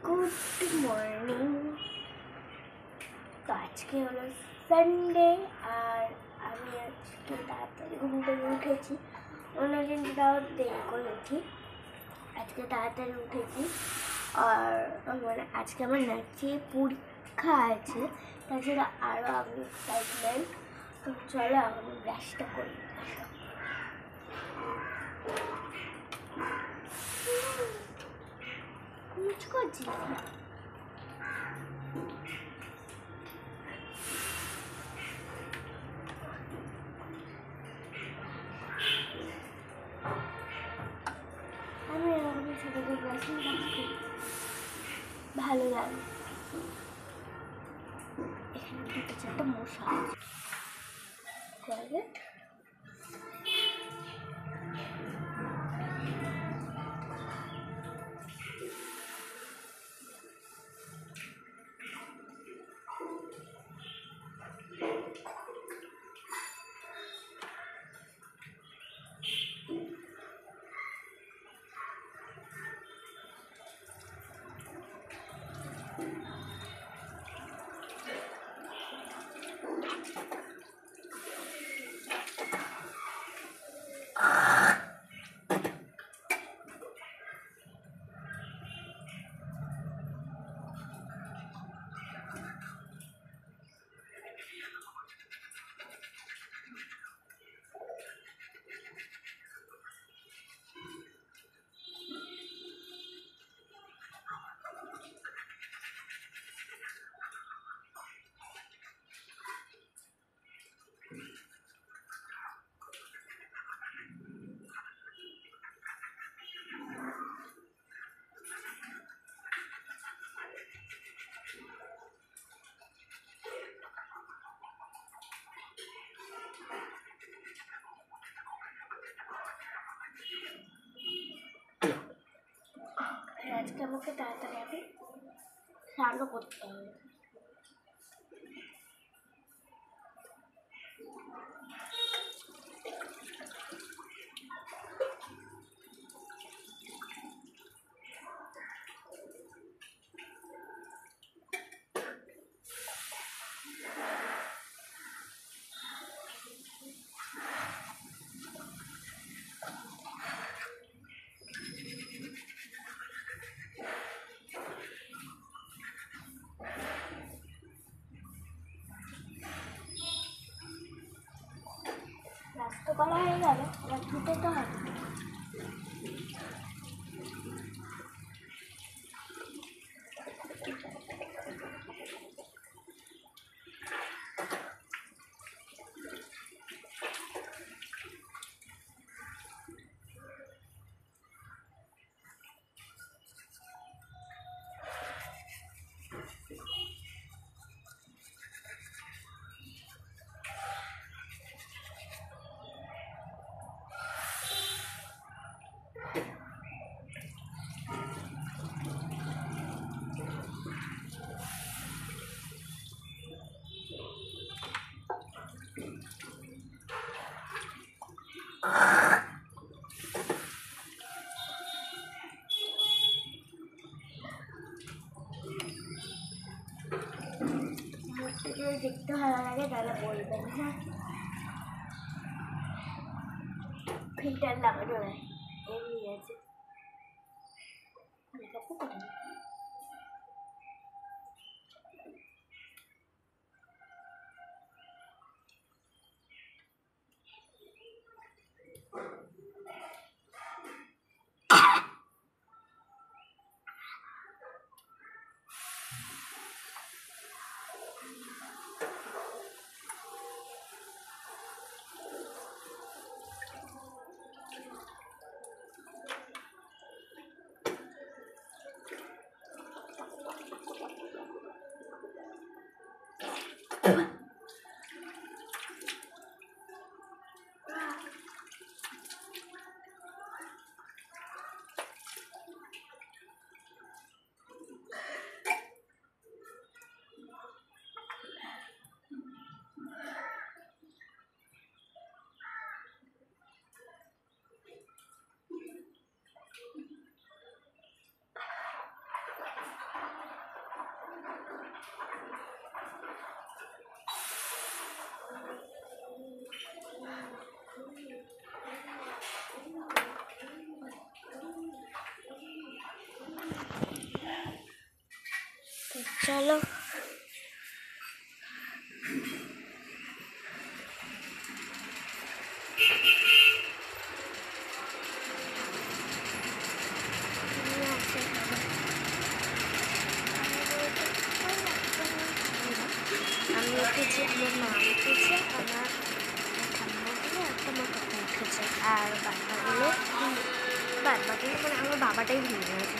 Good morning. তো আজকে হলো সানডে আর আমি আজকে তাড়াতাড়ি ঘুম থেকে উঠেছি। অন্যদিন তাও দেরি করে উঠি, আজকে তাড়াতাড়ি উঠেছি। আর মানে আজকে আমার নাচিয়ে পরীক্ষা আছে, তাছাড়া আরও আমি এক্সাইটমেন্ট। তো চলো আমি ব্রাশটা করি। मुझको जी আমি এরকম ছোটো ছোটো ব্রাশিং কাজ করি, ভালো লাগে। এখানে দুটো চারটা মশা আছে। আজকে আমাকে তাড়াতাড়ি আমি স্নানও করতে হবে। রাস্তা করা হয়ে গেল, এবার ধুতে তো হবে। যদি দেখতে ভালো লাগে তাহলে বলবেন। হ্যাঁ, ফিল্টার লাগানো নেই, এমনি আছে। চলো আমি উঠেছি, আমার মা উঠেছে, আমার ঠাম্মা উঠেছে, একটা আমার কাকা উঠেছে, আর বাচ্চাগুলো মানে আমার বাবাটাই ভুলে গেছে।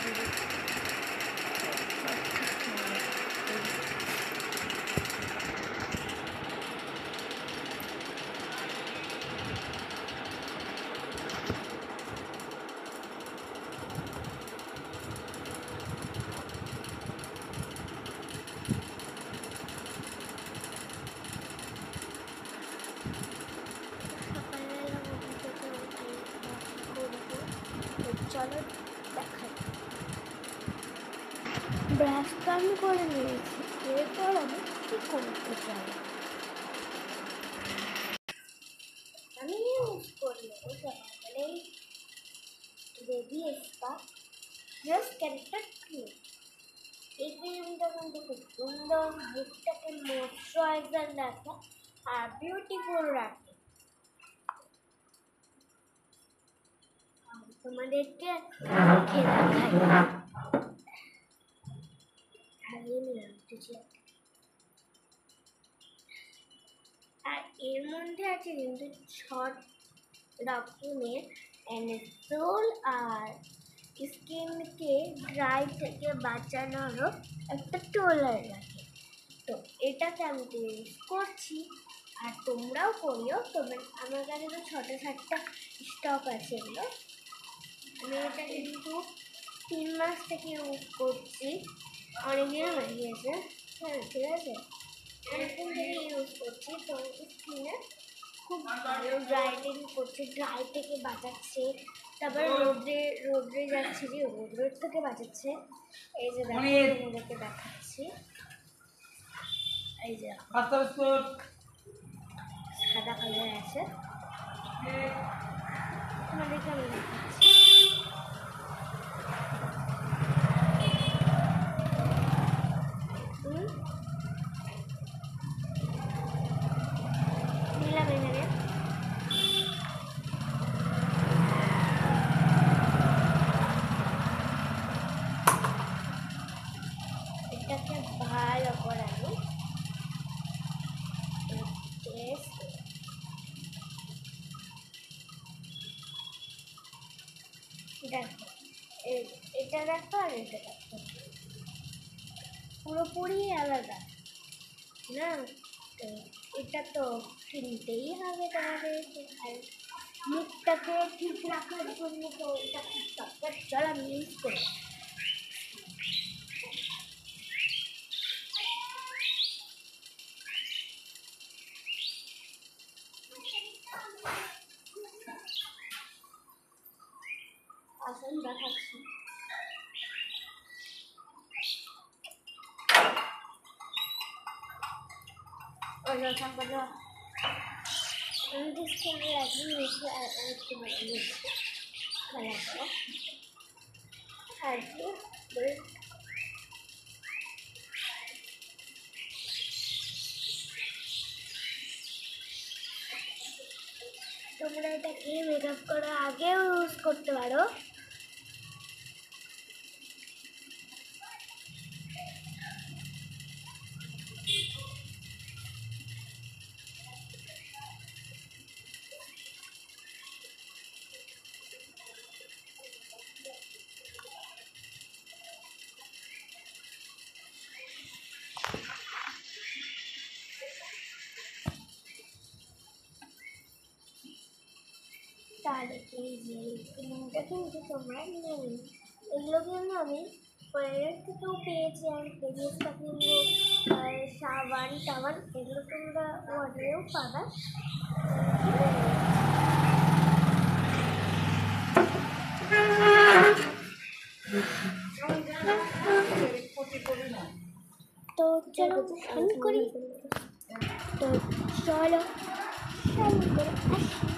চলো দেখাই। ব্রাশ তো আমি করে নিয়েছি, এরপর আমি কী করতে চাই আমি ইউজ করি সকালেই রেডি একটা জাস্ট ক্যারেক্টার ক্রিম। এই ক্রিমটা কিন্তু খুব সুন্দর, মুখটাকে ময়শ্চারাইজার রাখে আর বিউটিফুল রাখে। তোমাদেরকে আর এর মধ্যে আছে কিন্তু 6 রকমের এনএসোল আর স্কিনকে ড্রাই থেকে বাঁচানোরও একটা টোলার রাখে। তো এটাকে আমি ইউজ করছি আর তোমরাও করিও। তবে আমার কাছে তো 6-7টা স্টক আছে এগুলো। আমি এটা কিন্তু 3 মাস থেকে ইউজ করছি, অনেকদিন হয়ে গিয়েছে। হ্যাঁ ঠিক আছে, অনেকদিন থেকে ইউজ করছি। তো স্কিনে খুব ভালো ব্রাইটেন করছে, ড্রাই থেকে বাঁচাচ্ছে, তারপরে রোদ্রে যাচ্ছে যে রোদ থেকে বাঁচাচ্ছে। এই যে তোমাদেরকে দেখাচ্ছি, এই যে সাদা কালার আছে, তোমাদেরকে আমি দেখাচ্ছি। নিলাম এখানে এটাকে ভালো করে আমি দেখো, এটা দেখো আর এটা দেখো, পুরোপুরি আলাদা না। তো এটা তো কিনতেই হবে তোমাদের। আর মুখটাকে ঠিক রাখার জন্য তো এটা খুব দরকার। চল আমি ইউজ করি। আসুন দেখাচ্ছি। আমি স্কিনে লাগিয়ে নিয়েছি আর একটু লাগিয়ে নিয়েছি খেলাটা আর কি। তোমরা এটাকে মেকআপ করার আগেও ইউজ করতে পারো। তাহলে এই যে ক্রিমটা কিন্তু তোমরা নিয়ে নিই। এগুলো কিন্তু আমি বাইরের থেকেও পেয়েছি, আর ফেসটা কিন্তু সাবান টাবান এগুলো তোমরা অর্ডারেও পাবা। তো চলো আমি করি। তো চলো আসি।